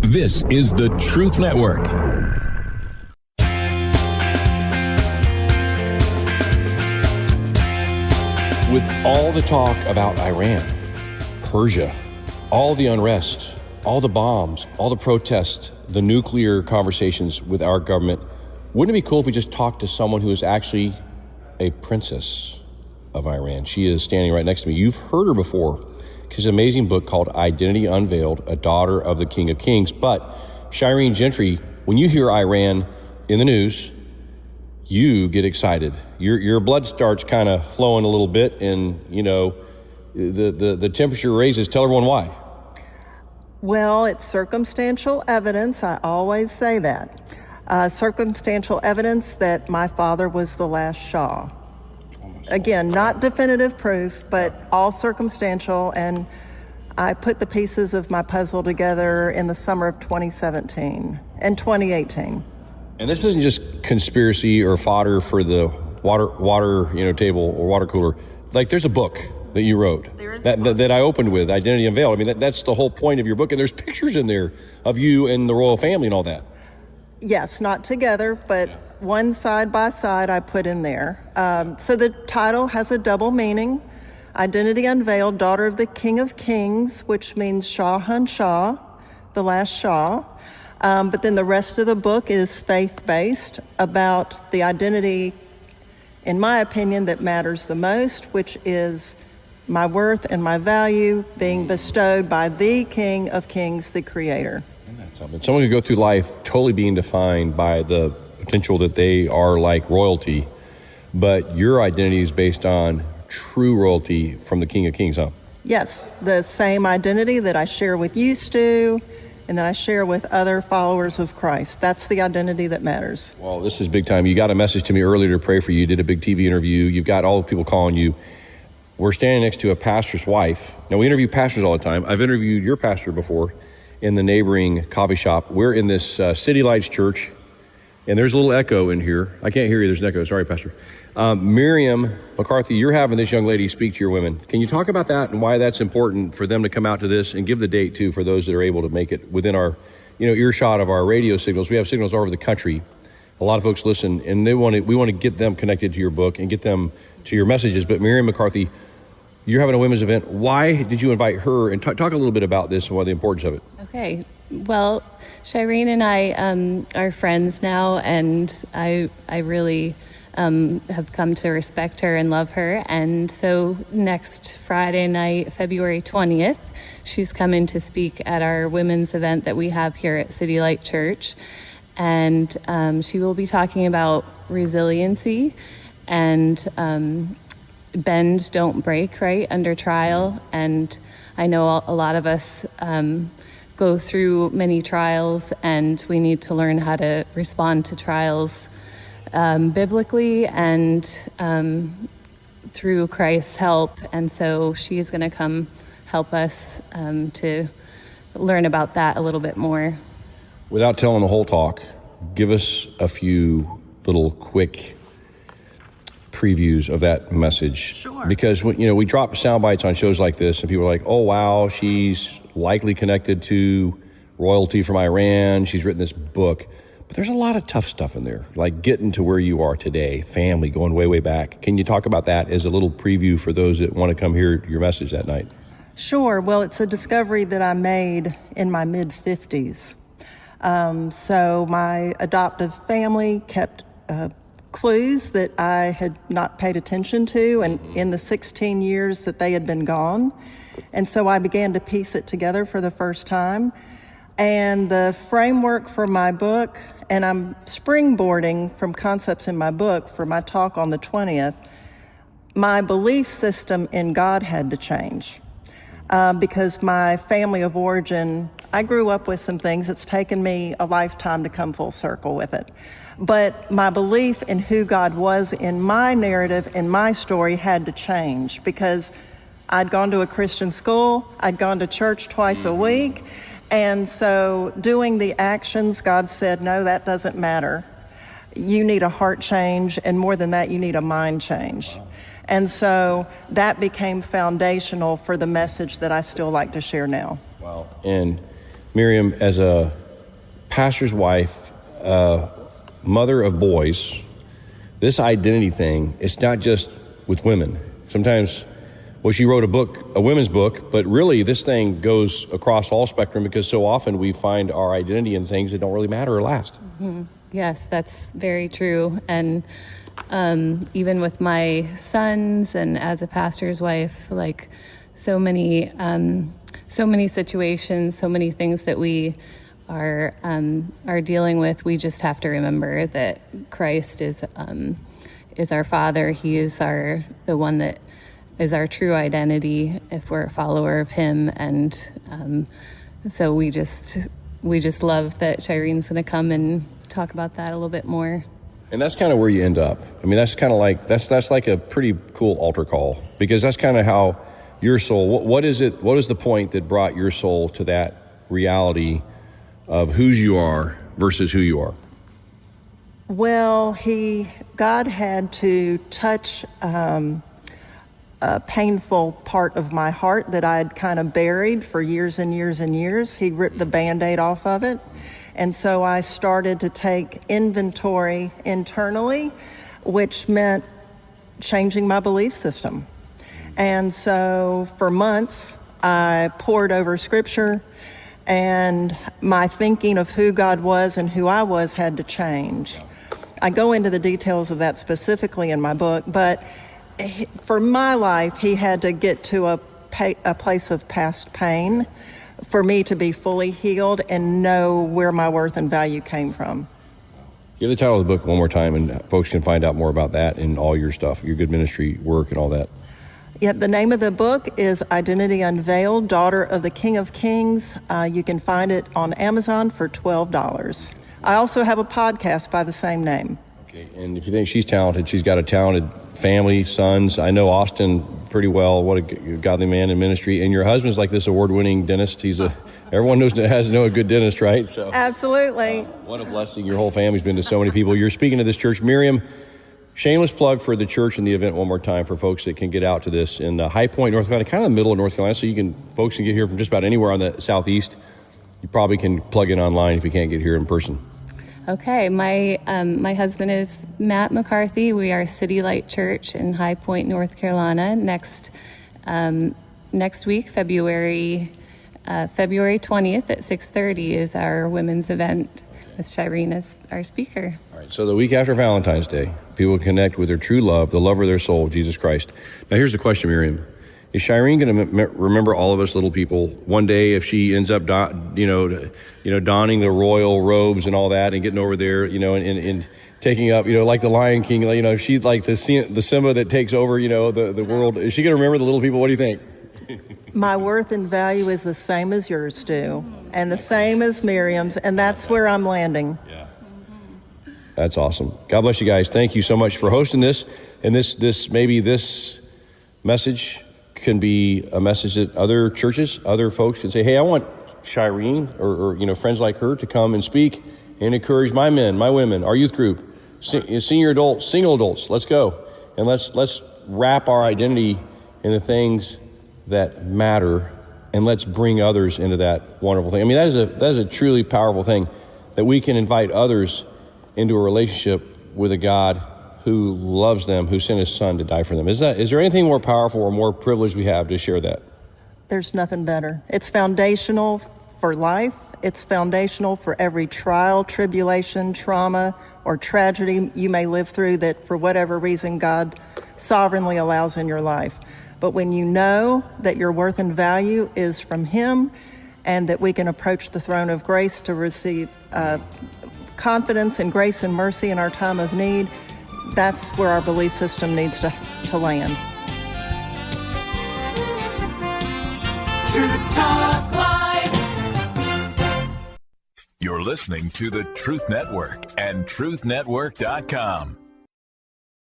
This is the Truth Network. With all the talk about Iran, Persia, all the unrest, all the bombs, all the protests, the nuclear conversations with our government, wouldn't it be cool if we just talked to someone who is actually a princess of Iran? She is standing right next to me. You've heard her before. She's an amazing book called Identity Unveiled, A Daughter of the King of Kings. But Shireen Gentry, when you hear Iran in the news, you get excited. Your blood starts kind of flowing a little bit, and you know the temperature raises. Tell everyone why. Well, it's circumstantial evidence. I always say that. Circumstantial evidence that my father was the last Shah. Again, not definitive proof, but all circumstantial, and I put the pieces of my puzzle together in the summer of 2017 and 2018. And this isn't just conspiracy or fodder for the water table or water cooler. Like, there's a book that you wrote that I opened with, Identity Unveiled. I mean, that's the whole point of your book, and there's pictures in there of you and the royal family and all that. Yes, not together, but one side by side I put in there. So the title has a double meaning. Identity Unveiled, Daughter of the King of Kings, which means Shah, the last Shah. But then the rest of the book is faith-based about the identity, in my opinion, that matters the most, which is my worth and my value being bestowed by the King of Kings, the Creator. Isn't that something? Someone could go through life totally being defined by the potential that they are like royalty, but your identity is based on true royalty from the King of Kings, huh? Yes, the same identity that I share with you, Stu, and that I share with other followers of Christ. That's the identity that matters. Well, this is big time. You got a message to me earlier to pray for you. You did a big TV interview. You've got all the people calling you. We're standing next to a pastor's wife. Now, we interview pastors all the time. I've interviewed your pastor before in the neighboring coffee shop. We're in this City Lights church, and there's a little echo in here. I can't hear you. There's an echo. Sorry, Pastor. Miriam McCarthy, you're having this young lady speak to your women. Can you talk about that and why that's important for them to come out to this, and give the date too for those that are able to make it within our, earshot of our radio signals? We have signals all over the country. A lot of folks listen, and we want to get them connected to your book and get them to your messages. But Miriam McCarthy, you're having a women's event. Why did you invite her? And talk a little bit about this and why the importance of it. Okay. Well, Shireen and I are friends now, and I really have come to respect her and love her. And so next Friday night, February 20th, she's coming to speak at our women's event that we have here at City Light Church. And she will be talking about resiliency and bend, don't break, right, under trial. And I know a lot of us go through many trials, and we need to learn how to respond to trials biblically and through Christ's help. And so she's going to come help us to learn about that a little bit more. Without telling the whole talk, give us a few little quick previews of that message. Sure. Because we drop sound bites on shows like this, and people are like, oh wow, she's likely connected to royalty from Iran. She's written this book. But there's a lot of tough stuff in there, like getting to where you are today, family, going way, way back. Can you talk about that as a little preview for those that want to come hear your message that night? Sure. Well, it's a discovery that I made in my mid-50s. So my adoptive family kept clues that I had not paid attention to, and in the 16 years that they had been gone. And so I began to piece it together for the first time. And the framework for my book, and I'm springboarding from concepts in my book for my talk on the 20th, my belief system in God had to change. Because my family of origin, I grew up with some things. It's taken me a lifetime to come full circle with it. But my belief in who God was in my narrative, in my story, had to change, because I'd gone to a Christian school, I'd gone to church twice a week, and so doing the actions, God said, no, that doesn't matter. You need a heart change, and more than that, you need a mind change. Wow. And so that became foundational for the message that I still like to share now. Wow. And Miriam, as a pastor's wife, mother of boys, this identity thing, it's not just with women. Sometimes, well, she wrote a book, a women's book, but really this thing goes across all spectrum because so often we find our identity in things that don't really matter or last. Mm-hmm. Yes, that's very true. And even with my sons and as a pastor's wife, like so many situations, so many things that we are dealing with, we just have to remember that Christ is our Father. He is the one that is our true identity if we're a follower of Him. And so we just love that Shireen's going to come and talk about that a little bit more. And that's kind of where you end up. I mean, that's kind of like, that's like a pretty cool altar call, because that's kind of how your soul, what is the point that brought your soul to that reality of whose you are versus who you are? Well, God had to touch a painful part of my heart that I had kind of buried for years and years and years. He ripped the Band-Aid off of it. And so I started to take inventory internally, which meant changing my belief system. And so for months, I pored over scripture, and my thinking of who God was and who I was had to change. I go into the details of that specifically in my book, but for my life, He had to get to a place of past pain for me to be fully healed and know where my worth and value came from. Give the title of the book one more time, and folks can find out more about that and all your stuff, your good ministry work and all that. Yeah, the name of the book is Identity Unveiled, Daughter of the King of Kings. You can find it on Amazon for $12. I also have a podcast by the same name. Okay, and if you think she's talented, she's got a talented family, sons. I know Austin pretty well. What a godly man in ministry. And your husband's like this award-winning dentist. Everyone has to know a good dentist, right? So absolutely. What a blessing. Your whole family's been to so many people. You're speaking to this church. Miriam, shameless plug for the church and the event one more time for folks that can get out to this in High Point, North Carolina, kind of the middle of North Carolina. So folks can get here from just about anywhere on the southeast. You probably can plug in online if you can't get here in person. Okay, my husband is Matt McCarthy. We are City Light Church in High Point, North Carolina. Next week, February 20th at 6:30 is our women's event with Shireen as our speaker. All right, so the week after Valentine's Day, people connect with their true love, the lover of their soul, Jesus Christ. Now here's the question, Miriam. Is Shireen going to remember all of us little people one day if she ends up, donning the royal robes and all that and getting over there, and taking up, like the Lion King, if she's like the Simba that takes over, the world, is she going to remember the little people? What do you think? My worth and value is the same as yours, Stu, and the same as Miriam's, and that's where I'm landing. Yeah. That's awesome. God bless you guys. Thank you so much for hosting this. And this message can be a message that other churches, other folks can say, hey, I want Shireen or friends like her to come and speak and encourage my men, my women, our youth group, senior adults, single adults. Let's go. And let's wrap our identity in the things that matter, and let's bring others into that wonderful thing. I mean, that is a truly powerful thing, that we can invite others into a relationship with a God who loves them, who sent His Son to die for them. Is there anything more powerful or more privileged we have to share that? There's nothing better. It's foundational for life. It's foundational for every trial, tribulation, trauma, or tragedy you may live through that for whatever reason God sovereignly allows in your life. But when you know that your worth and value is from Him, and that we can approach the throne of grace to receive confidence and grace and mercy in our time of need, that's where our belief system needs to land. Truth Talk Live. You're listening to the Truth Network and truthnetwork.com.